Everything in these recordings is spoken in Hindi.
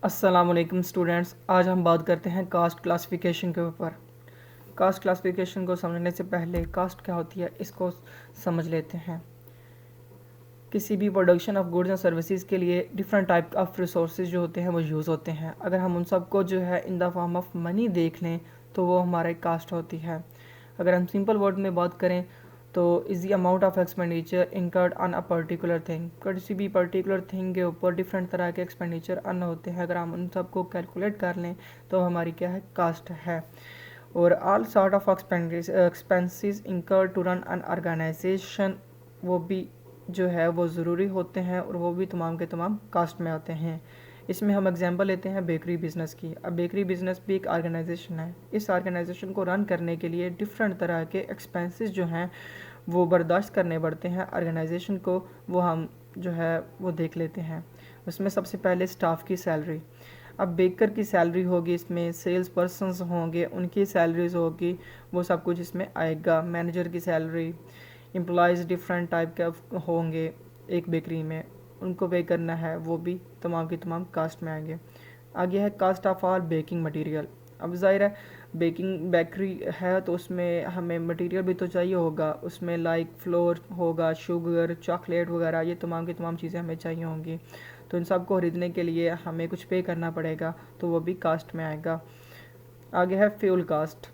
अस्सलामुअलैकुम स्टूडेंट्स, आज हम बात करते हैं कास्ट क्लासिफिकेशन के ऊपर। कास्ट क्लासिफिकेशन को समझने से पहले कास्ट क्या होती है इसको समझ लेते हैं। किसी भी production of goods and services के लिए डिफरेंट टाइप ऑफ रिसोर्सेज जो होते हैं वो यूज़ होते हैं। अगर हम उन सबको जो है in the form of money देख लें तो वो हमारा कास्ट होती है। अगर हम सिंपल वर्ड में बात करें तो is the amount of expenditure incurred on a particular thing. किसी भी पर्टिकुलर थिंग के ऊपर डिफरेंट तरह के एक्सपेंडिचर अन होते हैं। अगर हम उन सबको कैलकुलेट कर लें तो हमारी क्या है, कास्ट है। और all sort of expenses incurred to run an organization, वो भी जो है वो ज़रूरी होते हैं और वो भी तमाम के तमाम कास्ट में आते हैं। इसमें हम एग्जांपल लेते हैं बेकरी बिज़नेस की। अब बेकरी बिज़नेस भी एक ऑर्गेनाइजेशन है। इस ऑर्गेनाइजेशन को रन करने के लिए डिफरेंट तरह के एक्सपेंसेस जो हैं वो बर्दाश्त करने पड़ते हैं ऑर्गेनाइजेशन को। वो हम जो है वो देख लेते हैं। उसमें सबसे पहले स्टाफ की सैलरी। अब बेकर की सैलरी होगी, इसमें सेल्स पर्सनस होंगे, उनकी सैलरीज होगी, वो सब कुछ इसमें आएगा। मैनेजर की सैलरी, एम्प्लॉयज़ डिफरेंट टाइप के होंगे एक बेकरी में, उनको पे करना है, वो भी तमाम की तमाम कास्ट में आएंगे। आगे है cost of all baking material. अब ज़ाहिर है बेकिंग बेकरी है तो उसमें हमें मटेरियल भी तो चाहिए होगा। उसमें लाइक फ्लोर होगा, शुगर, चॉकलेट वगैरह, ये तमाम की तमाम चीज़ें हमें चाहिए होंगी। तो इन सब को ख़रीदने के लिए हमें कुछ पे करना पड़ेगा, तो वो भी कास्ट में आएगा। आगे है फ्यूल कास्ट,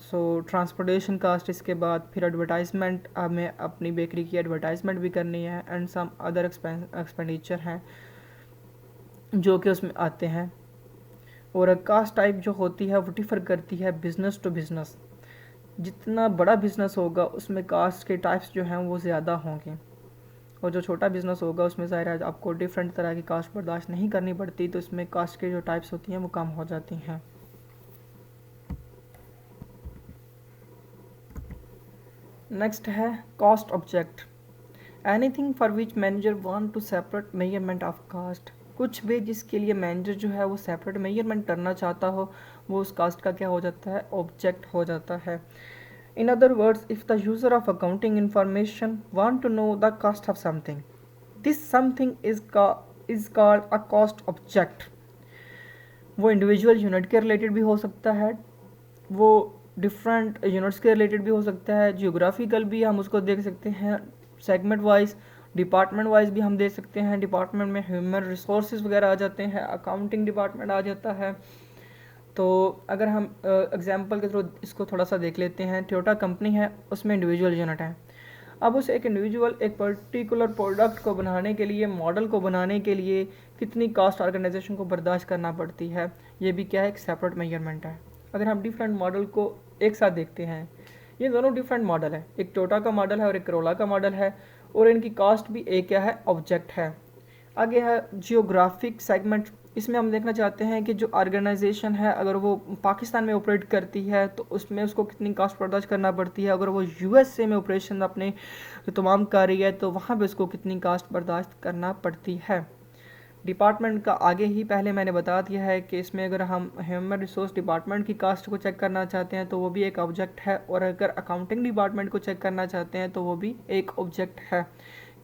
सो ट्रांसपोर्टेशन कास्ट। इसके बाद फिर एडवर्टाइजमेंट, हमें अपनी बेकरी की एडवर्टाइजमेंट भी करनी है एंड सम अदर एक्सपेंडिचर हैं जो कि उसमें आते हैं। और कास्ट टाइप जो होती है वो डिफ़र करती है बिज़नेस टू बिज़नेस। जितना बड़ा बिज़नेस होगा उसमें कास्ट के टाइप्स जो हैं वो ज़्यादा होंगे, और जो छोटा बिज़नेस होगा उसमें ज़ाहिर है आपको डिफरेंट तरह की कास्ट बर्दाश्त नहीं करनी पड़ती, तो इसमें कास्ट के जो टाइप्स होती हैं वो कम हो जाती हैं। नेक्स्ट है cost object. Anything for which manager want to separate measurement of cost. कुछ भी जिसके लिए मैनेजर जो है वो सेपरेट मेजरमेंट करना चाहता हो, वो उस कास्ट का क्या हो जाता है, ऑब्जेक्ट हो जाता है। In other words, if the user of accounting information want to know the cost of something, this something is called a cost object. वो इंडिविजुअल यूनिट के रिलेटेड भी हो सकता है, वो डिफरेंट यूनिट्स के रिलेटेड भी हो सकता है, जियोग्राफिकल भी हम उसको देख सकते हैं, सेगमेंट वाइज, डिपार्टमेंट वाइज भी हम देख सकते हैं। डिपार्टमेंट में ह्यूमन रिसोर्सेज वगैरह आ जाते हैं, अकाउंटिंग डिपार्टमेंट आ जाता है। तो अगर हम एग्जांपल के थ्रू इसको थोड़ा सा देख लेते हैं। टोयोटा कंपनी है, उसमें इंडिविजुअल यूनिट है। अब उस एक इंडिविजुअल एक पर्टिकुलर प्रोडक्ट को बनाने के लिए, मॉडल को बनाने के लिए कितनी कास्ट ऑर्गेनाइजेशन को बर्दाश्त करना पड़ती है, ये भी क्या है, एक सेपरेट मेजरमेंट है। अगर हम डिफरेंट मॉडल को एक साथ देखते हैं, ये दोनों डिफरेंट मॉडल है, एक टोयोटा का मॉडल है और एक करोला का मॉडल है, और इनकी कास्ट भी एक क्या है, ऑब्जेक्ट है। आगे है जियोग्राफिक सेगमेंट। इसमें हम देखना चाहते हैं कि जो ऑर्गेनाइजेशन है अगर वो पाकिस्तान में ऑपरेट करती है तो उसमें उसको कितनी कास्ट बर्दाश्त करना पड़ती है। अगर वो यूएसए में ऑपरेशन अपने तमाम कर रही है तो वहाँ पे उसको कितनी कास्ट बर्दाश्त करना पड़ती है। डिपार्टमेंट का आगे ही पहले मैंने बता दिया है कि इसमें अगर हम ह्यूमन रिसोर्स डिपार्टमेंट की कास्ट को चेक करना चाहते हैं तो वो भी एक ऑब्जेक्ट है, और अगर अकाउंटिंग डिपार्टमेंट को चेक करना चाहते हैं तो वो भी एक ऑब्जेक्ट है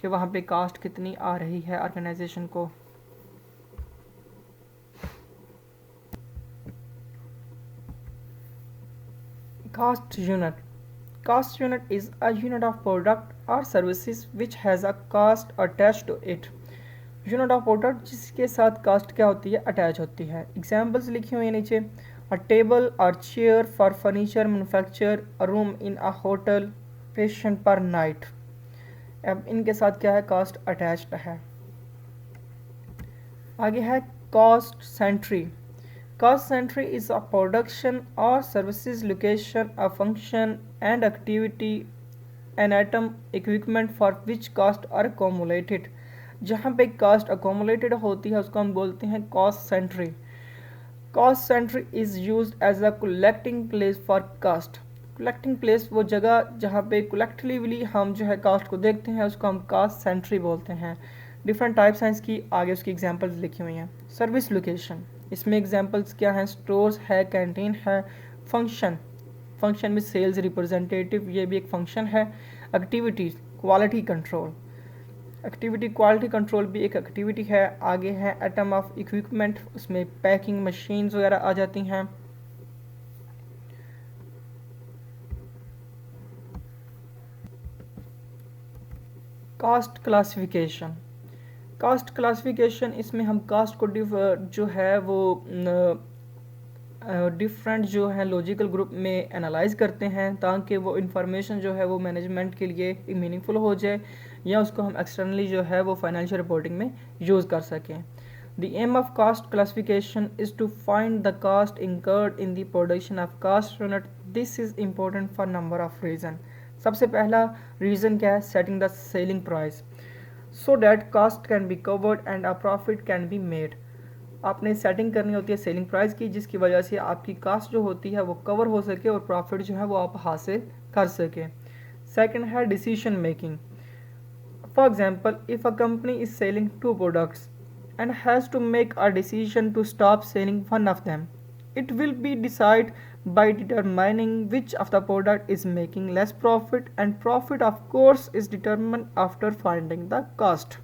कि वहाँ पे कास्ट कितनी आ रही है ऑर्गेनाइजेशन को। Cost unit. Cost unit is a unit of product or services which has a cost attached to it. Unit of product जिसके साथ कास्ट क्या होती है, अटैच होती है। एग्जाम्पल्स लिखी हुई है नीचे। अ टेबल और chair for furniture manufacture, a room in a hotel, patient पर नाइट। अब इनके साथ क्या है, कास्ट अटैच्ड है। आगे है cost centre. Cost center is a production or services location, a function and activity, an item, equipment for which cost are accumulated. जहाँ पे कास्ट accumulated होती है उसको हम बोलते हैं cost century. Cost century is used as a collecting place for cost. collecting place वो जगह जहाँ पे collectively हम जो है कास्ट को देखते हैं उसको हम cost century बोलते हैं। डिफरेंट टाइप्स हैं इसकी, आगे उसकी एग्जांपल्स लिखी हुई हैं। सर्विस लोकेशन, इसमें एग्जांपल्स क्या हैं, स्टोर्स है, कैंटीन है। फंक्शन, फंक्शन में सेल्स रिप्रेजेंटेटिव, ये भी एक फंक्शन है। Activities, quality control. Activity quality control भी एक एक्टिविटी है। आगे है आइटम ऑफ इक्विपमेंट, उसमें पैकिंग मशीन्स वगैरह आ जाती हैं। कास्ट क्लासिफिकेशन, कास्ट क्लासिफिकेशन इसमें हम कास्ट को जो है वो डिफरेंट जो है लॉजिकल ग्रुप में एनालाइज करते हैं ताकि वो इन्फॉर्मेशन जो है वो मैनेजमेंट के लिए मीनिंगफुल हो जाए या उसको हम एक्सटर्नली जो है वो फाइनेंशियल रिपोर्टिंग में यूज़ कर सकें। The aim of cost classification is to find the cost incurred in the production of cost unit. This is important for number of reason. सबसे पहला रीज़न क्या है? Setting the selling price so that cost can be covered and a profit can be made. आपने सेटिंग करनी होती है सेलिंग प्राइस की, जिसकी वजह से आपकी कास्ट जो होती है वो कवर हो सके और प्रॉफिट जो है वो आप हासिल कर सके। सेकंड है decision making. For example, if a company is selling 2 products and has to make a decision to stop selling one of them, it will be decided by determining which of the product is making less profit, and profit of course is determined after finding the cost।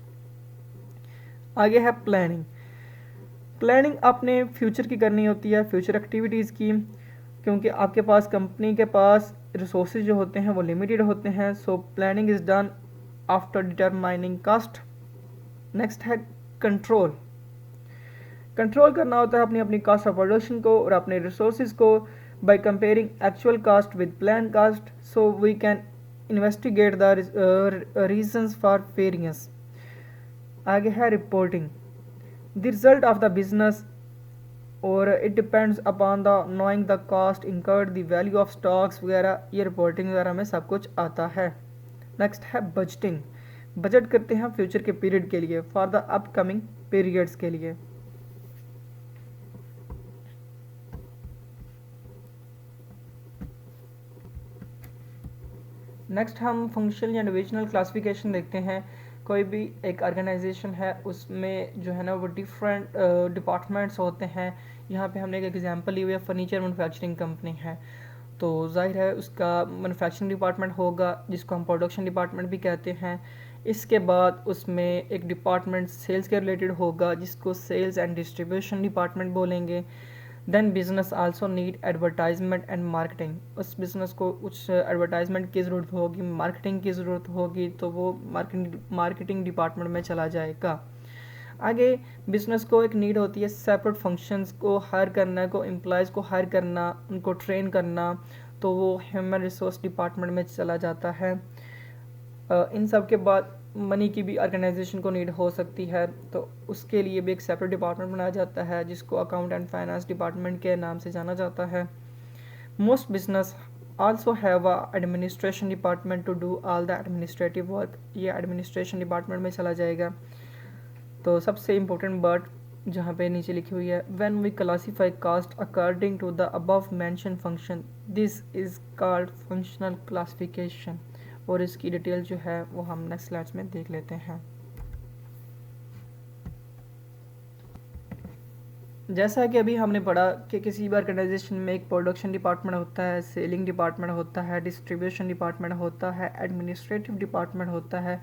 आगे है प्लानिंग। प्लानिंग आपने फ्यूचर की करनी होती है, फ्यूचर एक्टिविटीज़ की, क्योंकि आपके पास कंपनी के पास रिसोर्सेज जो होते हैं वो लिमिटेड होते हैं। So planning is done after determining cost. Next है कंट्रोल। कंट्रोल करना होता है अपनी अपनी कास्ट ऑफ प्रोडक्शन को और अपने रिसोर्सेज को by comparing actual cost with plan cost, so we can investigate the reasons for variance. आगे है reporting. The result of the business और it depends upon the knowing the cost incurred, the value of stocks वगैरह, ये रिपोर्टिंग वगैरह में सब कुछ आता है। नेक्स्ट है बजटिंग। बजट करते हैं फ्यूचर के पीरियड के लिए, फॉर द अपकमिंग पीरियड्स के लिए। नेक्स्ट हम फंक्शनल या डिविजनल क्लासिफिकेशन देखते हैं। कोई भी एक ऑर्गेनाइजेशन है उसमें जो है ना वो डिफरेंट डिपार्टमेंट्स होते हैं। यहाँ पे हमने एक एग्जांपल ली हुई है, फर्नीचर मैन्युफैक्चरिंग कंपनी है, तो जाहिर है उसका मैन्युफैक्चरिंग डिपार्टमेंट होगा जिसको हम प्रोडक्शन डिपार्टमेंट भी कहते हैं। इसके बाद उसमें एक डिपार्टमेंट सेल्स के रिलेटेड होगा जिसको सेल्स एंड डिस्ट्रीब्यूशन डिपार्टमेंट बोलेंगे। Then business also need advertisement and marketing, उस बिज़नेस को कुछ एडवर्टाइजमेंट की ज़रूरत होगी, मार्केटिंग की ज़रूरत होगी, तो वो मार्केटिंग डिपार्टमेंट में चला जाएगा। आगे बिज़नेस को एक नीड होती है सेपरेट फंक्शंस को हायर करना, को एम्प्लॉयज़ को हायर करना, उनको ट्रेन करना, तो वो ह्यूमन रिसोर्स डिपार्टमेंट में चला जाता है। इन सब के बाद मनी की भी ऑर्गेनाइजेशन को नीड हो सकती है, तो उसके लिए भी एक सेपरेट डिपार्टमेंट बनाया जाता है जिसको अकाउंट एंड फाइनेंस डिपार्टमेंट के नाम से जाना जाता है। Most business also have a administration department to do all the administrative work, ये एडमिनिस्ट्रेशन डिपार्टमेंट में चला जाएगा। तो सबसे इम्पोर्टेंट वर्ड जहाँ पे नीचे लिखी हुई है, when we classify cost according to the above mention function, this is called functional classification. और इसकी डिटेल जो है वो हम नेक्स्ट स्लाइड्स में देख लेते हैं। जैसा कि अभी हमने पढ़ा कि किसी भी ऑर्गेनाइजेशन में एक प्रोडक्शन डिपार्टमेंट होता है, सेलिंग डिपार्टमेंट होता है, डिस्ट्रीब्यूशन डिपार्टमेंट होता है, एडमिनिस्ट्रेटिव डिपार्टमेंट होता है,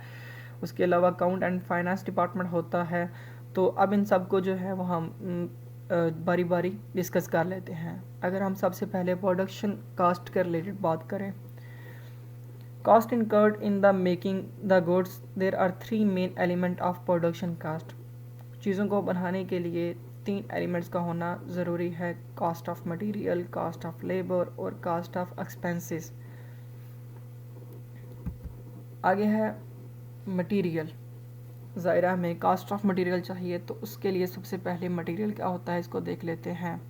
उसके अलावा अकाउंट एंड फाइनेंस डिपार्टमेंट होता है। तो अब इन सब को जो है वो हम बारी बारी डिस्कस कर लेते हैं। अगर हम सबसे पहले प्रोडक्शन कास्ट के रिलेटेड बात करें, cost incurred in the making the goods, there are 3 main element of production cost। चीज़ों को बनाने के लिए 3 एलिमेंट्स का होना ज़रूरी है, cost of material, cost of labour और कॉस्ट ऑफ एक्सपेंसेस। आगे है मटेरियल। ज़ाहिर हमें कॉस्ट ऑफ मटेरियल चाहिए, तो उसके लिए सबसे पहले मटेरियल क्या होता है इसको देख लेते हैं।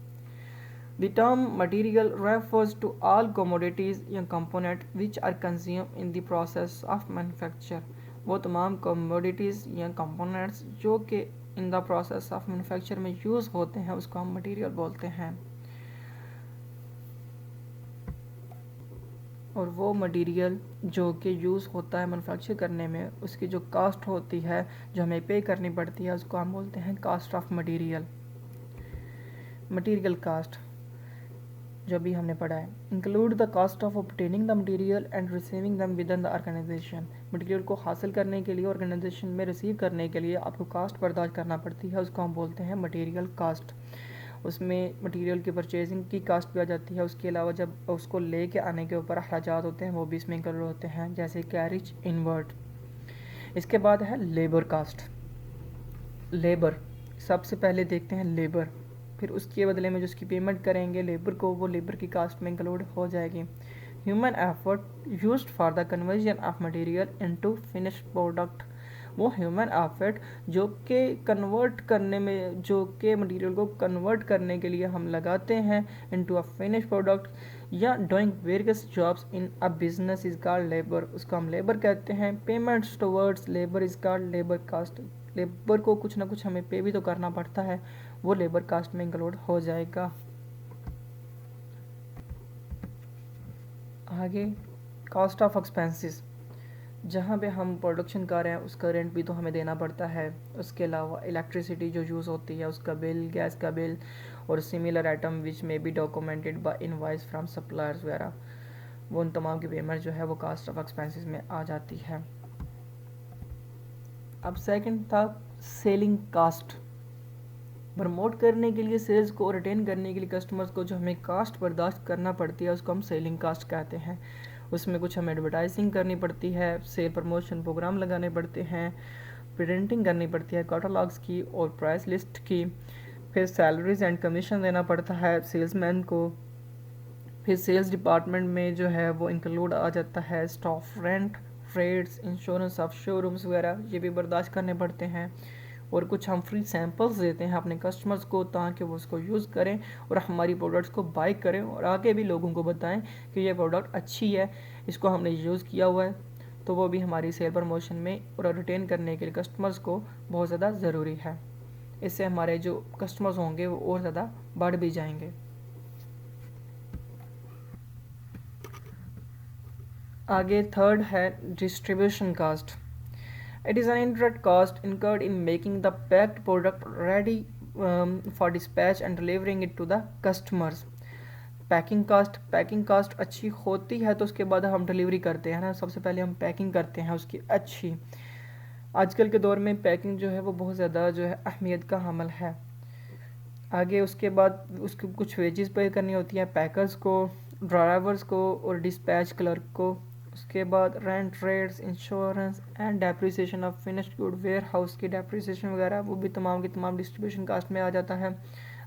The term material refers to all commodities या component which are consumed in the process of manufacture। वो तमाम commodities या components जो कि in the process of manufacture में यूज़ होते हैं उसको हम material बोलते हैं। और वो मटेरियल जो कि यूज़ होता है मैन्युफैक्चर करने में, उसकी जो कास्ट होती है जो हमें पे करनी पड़ती है उसको हम बोलते हैं cost of material, material cost. जो भी हमने पढ़ा है। Include the cost of obtaining the material and receiving them within the organisation. Material को हासिल करने के लिए, ऑर्गेनाइजेशन में रिसीव करने के लिए आपको कास्ट बर्दाश्त करना पड़ती है, उसको हम बोलते हैं मटेरियल कास्ट। उसमें मटेरियल की परचेजिंग की कास्ट भी आ जाती है। उसके अलावा जब उसको ले के आने के ऊपर अखराजात होते हैं वो भी इसमें इंक्लूड होते हैं, जैसे कैरिज इनवर्ट। इसके बाद है लेबर कास्ट। लेबर सबसे पहले देखते हैं लेबर, फिर उसके बदले में जो उसकी पेमेंट करेंगे लेबर को, वो लेबर की कास्ट में इंक्लूड हो जाएगी। Human effort used for the conversion of material into finished product. वो ह्यूमन एफर्ट जो कि कन्वर्ट करने में, जो कि मटेरियल को कन्वर्ट करने के लिए हम लगाते हैं इनटू अ फिनिश प्रोडक्ट, या doing various jobs in a business is called labour, उसको हम लेबर कहते हैं। Payments towards labour is called labour cost. Labour को कुछ ना कुछ हमें पे भी तो करना पड़ता है, वो लेबर कास्ट में इंक्लूड हो जाएगा। आगे कॉस्ट ऑफ एक्सपेंसेस, जहाँ पे हम प्रोडक्शन कर रहे हैं उसका रेंट भी तो हमें देना पड़ता है। उसके अलावा इलेक्ट्रिसिटी जो यूज़ होती है उसका बिल, गैस का बिल, और similar item which may be documented by invoice from suppliers वगैरह, वो उन तमाम की पेमेंट जो है वो कास्ट ऑफ एक्सपेंसेस में आ जाती है। अब सेकंड था सेलिंग कास्ट। प्रमोट करने के लिए, सेल्स को रिटेन करने के लिए कस्टमर्स को जो हमें कास्ट बर्दाश्त करना पड़ती है उसको हम सेलिंग कास्ट कहते हैं। उसमें कुछ हमें एडवर्टाइजिंग करनी पड़ती है, सेल प्रमोशन प्रोग्राम लगाने पड़ते हैं, प्रिंटिंग करनी पड़ती है कैटलॉग्स की और प्राइस लिस्ट की, फिर सैलरीज एंड कमीशन देना पड़ता है सेल्समैन को, फिर सेल्स डिपार्टमेंट में जो है वो इंक्लूड आ जाता है staff rent, freights, insurance of showrooms वगैरह, ये भी बर्दाश्त करने पड़ते हैं। और कुछ हम फ्री सैम्पल्स देते हैं अपने कस्टमर्स को ताकि वो उसको यूज़ करें और हमारी प्रोडक्ट्स को बाय करें और आगे भी लोगों को बताएं कि ये प्रोडक्ट अच्छी है, इसको हमने यूज़ किया हुआ है। तो वो भी हमारी सेल प्रमोशन में और रिटेन करने के लिए कस्टमर्स को बहुत ज़्यादा ज़रूरी है। इससे हमारे जो कस्टमर्स होंगे वो और ज़्यादा बढ़ भी जाएंगे। आगे थर्ड है distribution cost. It is an indirect cost incurred in making the packed product ready for dispatch and delivering it to the customers. Packing cost अच्छी होती है तो उसके बाद हम डिलीवरी करते हैं ना, सबसे पहले हम पैकिंग करते हैं उसकी अच्छी। आजकल के दौर में पैकिंग जो है वो बहुत ज़्यादा जो है अहमियत का हमल है। आगे उसके बाद उसकी कुछ वेजेस पे करनी होती है पैकर्स को, ड्राइवर्स को और डिस्पैच क्लर्क को। उसके बाद rent, rates, insurance and depreciation of finished good, warehouse की डेप्रिसिएशन वगैरह, वो भी तमाम की तमाम डिस्ट्रीब्यूशन कास्ट में आ जाता है।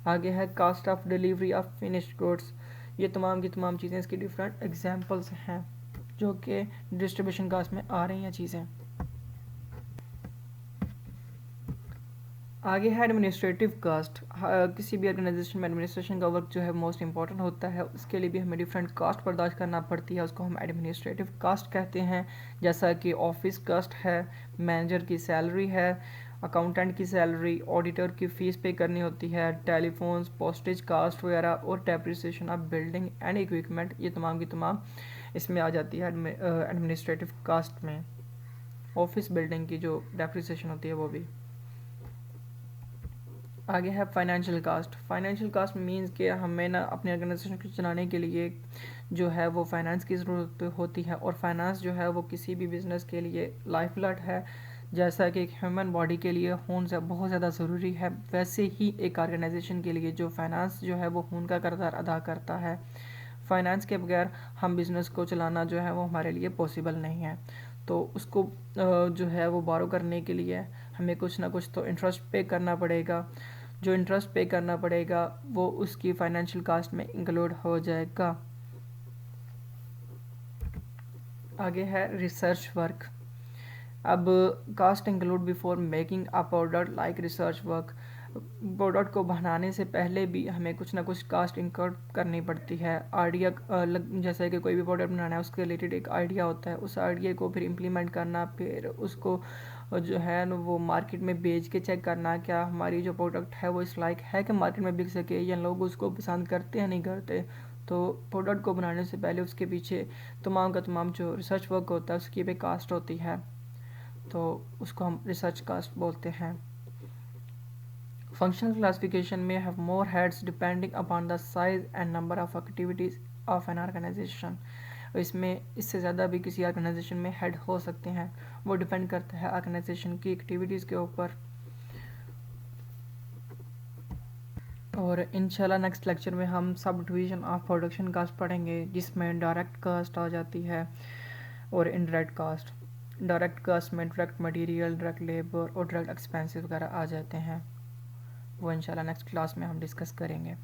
आगे है cost of delivery of finished goods. ये तमाम की तमाम चीज़ें इसकी डिफरेंट एग्जांपल्स हैं जो कि डिस्ट्रीब्यूशन कास्ट में आ रही हैं चीज़ें। आगे है एडमिनिस्ट्रेटिव कास्ट। किसी भी ऑर्गेनाइजेशन में एडमिनिस्ट्रेशन का वर्क जो है मोस्ट इंपॉर्टेंट होता है, उसके लिए भी हमें डिफरेंट कास्ट बर्दाश्त करना पड़ती है, उसको हम एडमिनिस्ट्रेटिव कास्ट कहते हैं। जैसा कि ऑफिस कास्ट है, मैनेजर की सैलरी है, अकाउंटेंट की सैलरी, ऑडिटर की फ़ीस पे करनी होती है, टेलीफोन्स, पोस्टेज कास्ट वगैरह, और depreciation of building and equipment, ये तमाम की तमाम इसमें आ जाती है एडमिनिस्ट्रेटिव कास्ट में। ऑफिस बिल्डिंग की जो डेप्रिसिएशन होती है वो भी। आगे है financial cost. Financial cost means कि हमें ना अपने ऑर्गेनाइजेशन को चलाने के लिए जो है वो फाइनेंस की ज़रूरत होती है, और फाइनेंस जो है वो किसी भी बिज़नेस के लिए लाइफ ब्लड है। जैसा कि एक ह्यूमन बॉडी के लिए खून से बहुत ज़्यादा ज़रूरी है, वैसे ही एक ऑर्गेनाइजेशन के लिए जो फाइनेंस जो है वो खून का किरदार अदा करता है। फाइनेंस के बगैर हम बिज़नेस को चलाना जो है वो हमारे लिए पॉसिबल नहीं है। तो उसको जो है वो बारो करने के लिए हमें कुछ ना कुछ तो इंटरेस्ट पे करना पड़ेगा। जो इंटरेस्ट पे करना पड़ेगा वो उसकी फाइनेंशियल कास्ट में इंक्लूड हो जाएगा। आगे है रिसर्च वर्क। अब cost include before making a product like research work. Product को बनाने से पहले भी हमें कुछ ना कुछ कास्ट इंक्लूड करनी पड़ती है। आइडिया जैसे कि कोई भी प्रोडक्ट बनाना है उसके रिलेटेड एक आइडिया होता है, उस आइडिया को फिर इम्प्लीमेंट करना, फिर उसको जो है ना वो मार्केट में बेच के चेक करना क्या हमारी जो प्रोडक्ट है वो इस लायक है कि मार्केट में बिक सके, या लोग उसको पसंद करते हैं नहीं करते। तो प्रोडक्ट को बनाने से पहले उसके पीछे तमाम का तमाम जो रिसर्च वर्क होता है उसकी भी कास्ट होती है, तो उसको हम रिसर्च कास्ट बोलते हैं। Functional classification may have more heads depending upon the size and number of activities of an organization. इसमें इससे ज़्यादा भी किसी ऑर्गेनाइजेशन में हेड हो सकते हैं, वो डिपेंड करता है ऑर्गेनाइजेशन की एक्टिविटीज़ के ऊपर। और इंशाल्लाह नेक्स्ट लेक्चर में हम sub division of production cast पढ़ेंगे, जिसमें डायरेक्ट कास्ट आ जाती है और इनडायरेक्ट कास्ट। डायरेक्ट कास्ट में डायरेक्ट मटेरियल, डायरेक्ट लेबर और डायरेक्ट एक्सपेंसेस वगैरह आ जाते हैं। वो इंशाल्लाह नेक्स्ट क्लास में हम डिस्कस करेंगे।